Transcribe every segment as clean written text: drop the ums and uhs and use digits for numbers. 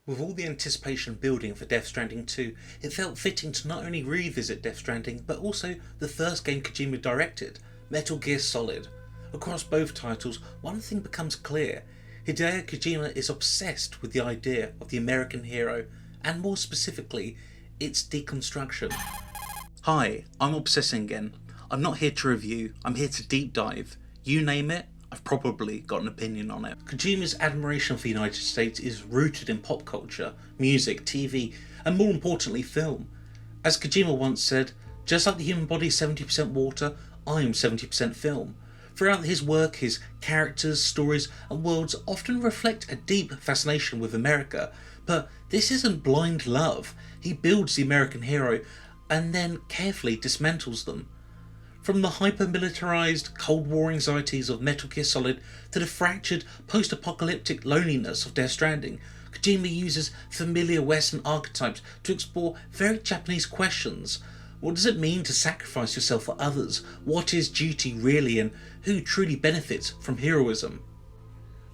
With all the anticipation building for Death Stranding 2, it felt fitting to not only revisit Death Stranding, but also the first game Kojima directed, Metal Gear Solid. Across both titles, one thing becomes clear: Hideo Kojima is obsessed with the idea of the American hero, and more specifically, its deconstruction. Hi, I'm Obsessing Again. I'm not here to review, I'm here to deep dive. You name it, I've probably got an opinion on it. Kojima's admiration for the United States is rooted in pop culture, music, TV, and more importantly film. As Kojima once said, just like the human body is 70% water, I am 70% film. Throughout his work, his characters, stories, and worlds often reflect a deep fascination with America, but this isn't blind love. He builds the American hero and then carefully dismantles them. From the hyper-militarized Cold War anxieties of Metal Gear Solid to the fractured post-apocalyptic loneliness of Death Stranding, Kojima uses familiar Western archetypes to explore very Japanese questions. What does it mean to sacrifice yourself for others? What is duty really, and who truly benefits from heroism?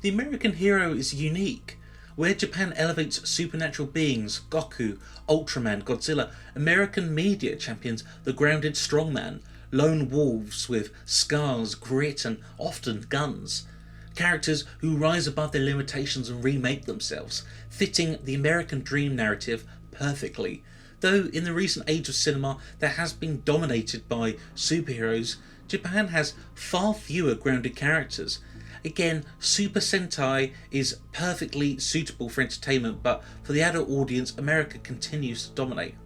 The American hero is unique. Where Japan elevates supernatural beings, Goku, Ultraman, Godzilla, American media champions the grounded strongman, lone wolves with scars, grit, and often guns. Characters who rise above their limitations and remake themselves, fitting the American dream narrative perfectly. Though in the recent age of cinema that has been dominated by superheroes, Japan has far fewer grounded characters. Again, Super Sentai is perfectly suitable for entertainment, but for the adult audience, America continues to dominate.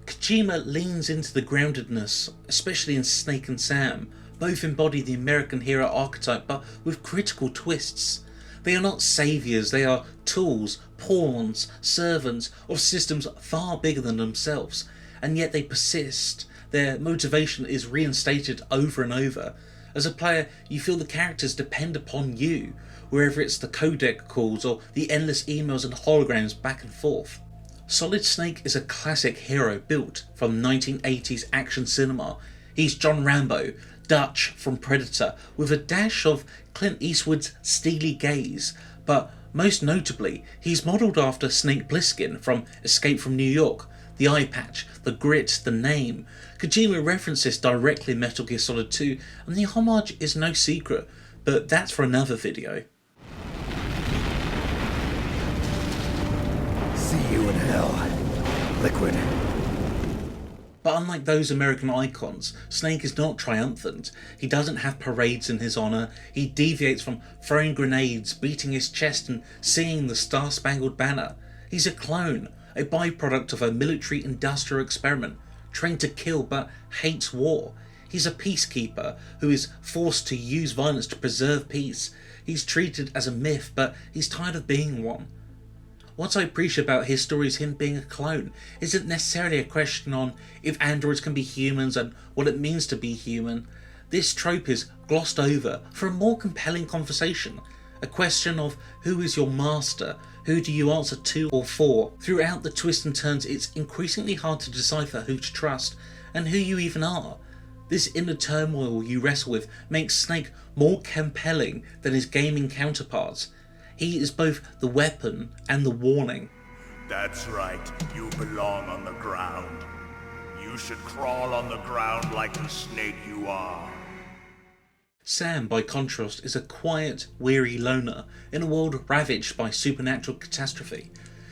Kojima leans into the groundedness, especially in Snake and Sam. Both embody the American hero archetype, but with critical twists. They are not saviours, they are tools, pawns, servants of systems far bigger than themselves, and yet they persist. Their motivation is reinstated over and over. As a player, you feel the characters depend upon you, wherever it's the codec calls or the endless emails and holograms back and forth. Solid Snake is a classic hero built from 1980s action cinema. He's John Rambo, Dutch from Predator, with a dash of Clint Eastwood's steely gaze, but most notably, he's modelled after Snake Plissken from Escape from New York. The eye patch, the grit, the name. Kojima references directly in Metal Gear Solid 2, and the homage is no secret, but that's for another video. See you in hell, Liquid. But unlike those American icons, Snake is not triumphant. He doesn't have parades in his honour. He deviates from throwing grenades, beating his chest and singing the Star-Spangled Banner. He's a clone, a byproduct of a military-industrial experiment, trained to kill but hates war. He's a peacekeeper who is forced to use violence to preserve peace. He's treated as a myth, but he's tired of being one. What I appreciate about his story is him being a clone. Isn't necessarily a question on if androids can be humans and what it means to be human. This trope is glossed over for a more compelling conversation. A question of who is your master, who do you answer to or for. Throughout the twists and turns, it's increasingly hard to decipher who to trust and who you even are. This inner turmoil you wrestle with makes Snake more compelling than his gaming counterparts. He is both the weapon and the warning. That's right, you belong on the ground. You should crawl on the ground like the snake you are. Sam, by contrast, is a quiet, weary loner in a world ravaged by supernatural catastrophe.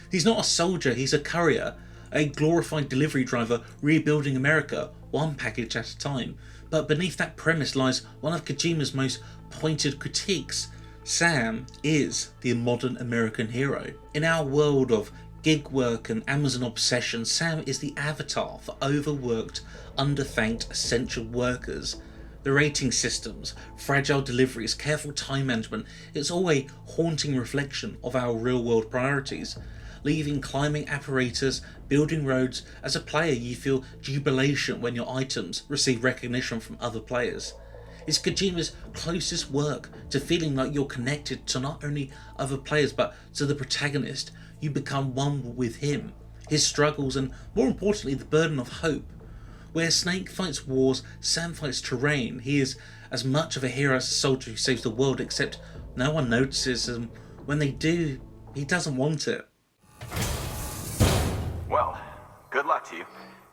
He's not a soldier, he's a courier, a glorified delivery driver rebuilding America, one package at a time. But beneath that premise lies one of Kojima's most pointed critiques. Sam is the modern American hero. In our world of gig work and Amazon obsession, Sam is the avatar for overworked, underthanked essential workers. The rating systems, fragile deliveries, careful time management, it's all a haunting reflection of our real world priorities. Leaving climbing apparatus, building roads, as a player you feel jubilation when your items receive recognition from other players. It's Kojima's closest work to feeling like you're connected to not only other players but to the protagonist. You become one with him, his struggles, and more importantly the burden of hope. Where Snake fights wars, Sam fights terrain. He is as much of a hero as a soldier who saves the world, except no one notices him. When they do, he doesn't want it. luck to you,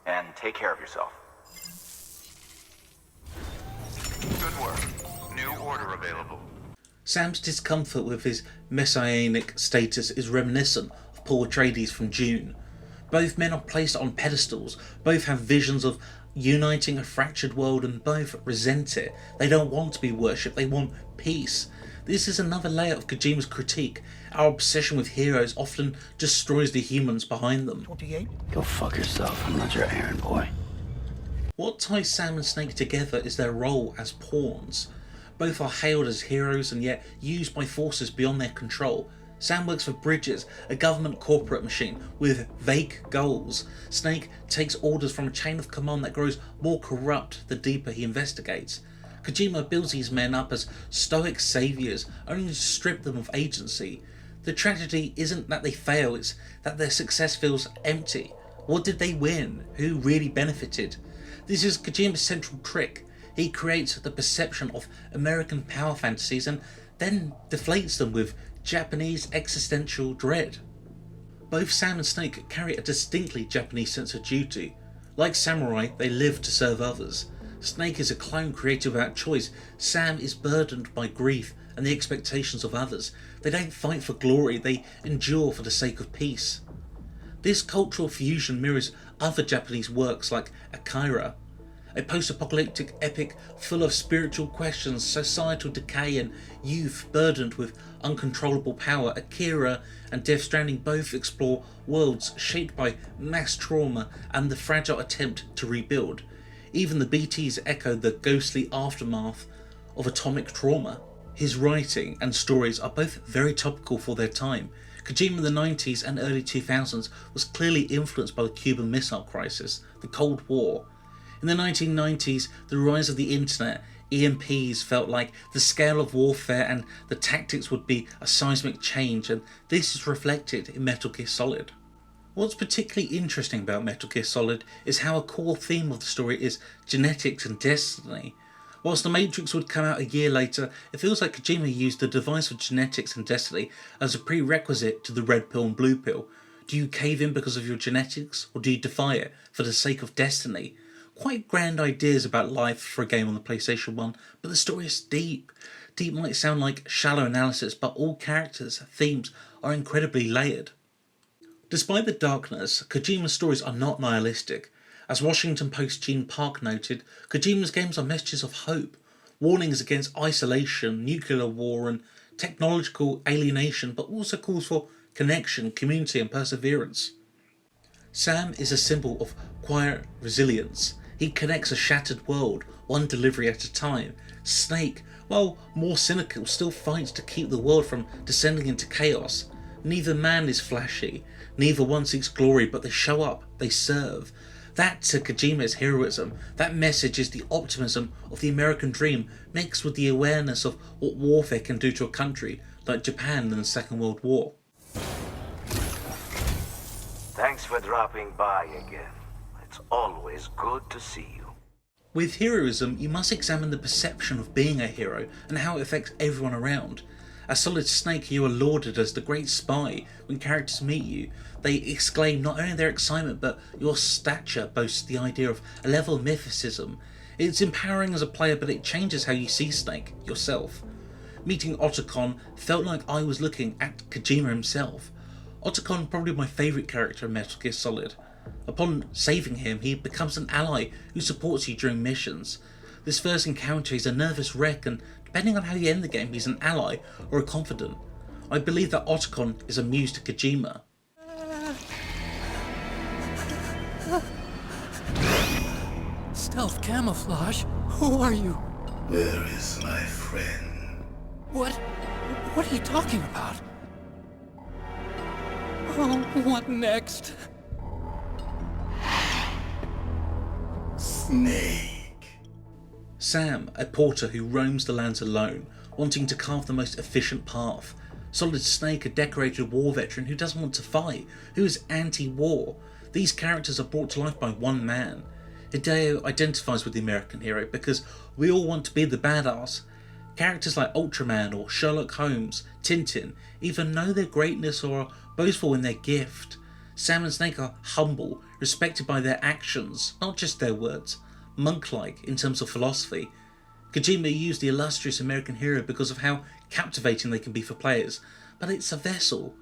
and take care of yourself. Good work. New order available. Sam's discomfort with his messianic status is reminiscent of Paul Atreides from Dune. Both men are placed on pedestals, both have visions of uniting a fractured world, and both resent it. They don't want to be worshipped, they want peace. This is another layer of Kojima's critique. Our obsession with heroes often destroys the humans behind them. 28? Go fuck yourself, I'm not your errand boy. What ties Sam and Snake together is their role as pawns. Both are hailed as heroes and yet used by forces beyond their control. Sam works for Bridges, a government corporate machine with vague goals. Snake takes orders from a chain of command that grows more corrupt the deeper he investigates. Kojima builds these men up as stoic saviours, only to strip them of agency. The tragedy isn't that they fail, it's that their success feels empty. What did they win? Who really benefited? This is Kojima's central trick. He creates the perception of American power fantasies and then deflates them with Japanese existential dread. Both Sam and Snake carry a distinctly Japanese sense of duty. Like samurai, they live to serve others. Snake is a clone created without choice. Sam is burdened by grief and the expectations of others. They don't fight for glory, they endure for the sake of peace. This cultural fusion mirrors other Japanese works like Akira, a post-apocalyptic epic full of spiritual questions, societal decay and youth burdened with uncontrollable power. Akira and Death Stranding both explore worlds shaped by mass trauma and the fragile attempt to rebuild. Even the BTs echo the ghostly aftermath of atomic trauma. His writing and stories are both very topical for their time. Kojima in the 90s and early 2000s was clearly influenced by the Cuban Missile Crisis, the Cold War. In the 1990s, the rise of the internet, EMPs felt like the scale of warfare and the tactics would be a seismic change, and this is reflected in Metal Gear Solid. What's particularly interesting about Metal Gear Solid is how a core theme of the story is genetics and destiny. Whilst The Matrix would come out a year later, it feels like Kojima used the device of genetics and destiny as a prerequisite to the red pill and blue pill. Do you cave in because of your genetics, or do you defy it for the sake of destiny? Quite grand ideas about life for a game on the PlayStation 1, but the story is deep. Deep might sound like shallow analysis, but all characters' themes are incredibly layered. Despite the darkness, Kojima's stories are not nihilistic. As Washington Post Gene Park noted, Kojima's games are messages of hope, warnings against isolation, nuclear war and technological alienation, but also calls for connection, community and perseverance. Sam is a symbol of quiet resilience. He connects a shattered world, one delivery at a time. Snake, while more cynical, still fights to keep the world from descending into chaos. Neither man is flashy, neither one seeks glory, but they show up, they serve. That to Kojima is heroism. That message is the optimism of the American dream mixed with the awareness of what warfare can do to a country like Japan in the Second World War. Thanks for dropping by again. It's always good to see you. With heroism, you must examine the perception of being a hero and how it affects everyone around. As Solid Snake, you are lauded as the great spy. When characters meet you, they exclaim not only their excitement, but your stature boasts the idea of a level of mythicism. It's empowering as a player, but it changes how you see Snake, yourself. Meeting Otacon felt like I was looking at Kojima himself. Otacon, probably my favourite character in Metal Gear Solid. Upon saving him, he becomes an ally who supports you during missions. This first encounter, he's a nervous wreck, and depending on how you end the game, he's an ally or a confidant. I believe that Otacon is a muse to Kojima. Stealth camouflage? Who are you? Where is my friend? What are you talking about? Oh, what next? Snake. Sam, a porter who roams the lands alone, wanting to carve the most efficient path. Solid Snake, a decorated war veteran who doesn't want to fight, who is anti-war. These characters are brought to life by one man. Hideo identifies with the American hero because we all want to be the badass. Characters like Ultraman or Sherlock Holmes, Tintin, either know their greatness or are boastful in their gift. Sam and Snake are humble, respected by their actions, not just their words, monk-like in terms of philosophy. Kojima used the illustrious American hero because of how captivating they can be for players, but it's a vessel.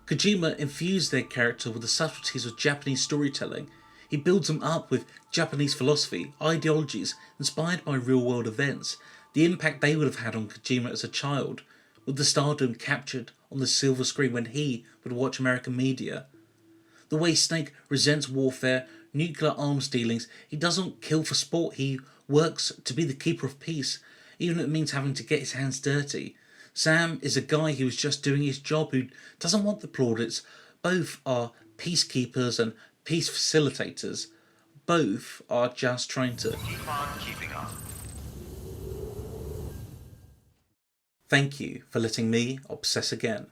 Kojima infused their character with the subtleties of Japanese storytelling. He builds them up with Japanese philosophy, ideologies inspired by real-world events, the impact they would have had on Kojima as a child, with the stardom captured on the silver screen when he would watch American media. The way Snake resents warfare, nuclear arms dealings, he doesn't kill for sport, he works to be the keeper of peace, even if it means having to get his hands dirty. Sam is a guy who is just doing his job, who doesn't want the plaudits. Both are peacekeepers and peace facilitators. Both are just trying to... Keep on keeping on. Thank you for letting me obsess again.